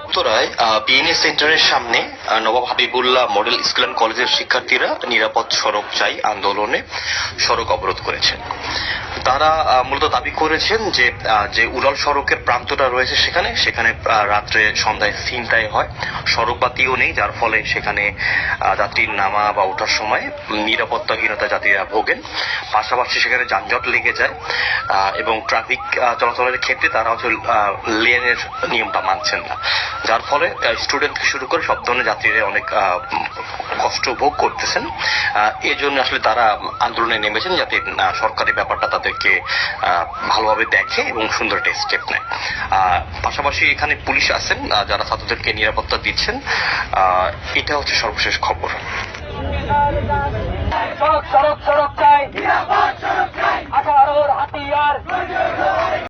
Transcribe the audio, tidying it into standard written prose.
উত্তরায় বিএনএ সেন্টারের সামনে নবাব হাবিবুল্লাহ মডেল স্কুল অ্যান্ড কলেজের শিক্ষার্থীরা নিরাপদ সড়ক চাই আন্দোলনে সড়ক অবরোধ করেছেন। তারা মূলত দাবি করেছেন যে উড়াল সড়কের প্রান্তটা রয়েছে সেখানে রাত্রে সন্ধ্যায় ছিনতাই হয়, সড়ক বাতিও নেই, যার ফলে সেখানে যাত্রীর নামা বা ওঠার সময় নিরাপত্তাহীনতা যাত্রীরা ভোগেন। পাশাপাশি সেখানে যানজট লেগে যায় এবং ট্রাফিক চলাচলের ক্ষেত্রে তারা লেনের নিয়মটা মানছেন না, যার ফলে স্টুডেন্ট থেকে শুরু করে সব ধরনের যাত্রীরা অনেক কষ্ট ভোগ করতেছেন। এই জন্য আসলে তারা আন্দোলনে নেমেছেন যাতে সরকারি ব্যাপারটা তাদেরকে ভালোভাবে দেখে এবং সুন্দর একটা স্টেপ নেয়। পাশাপাশি এখানে পুলিশ আছেন যারা ছাত্রদেরকে নিরাপত্তা দিচ্ছেন। এটা হচ্ছে সর্বশেষ খবর। সড়ক চাই, 18 হাতিয়ার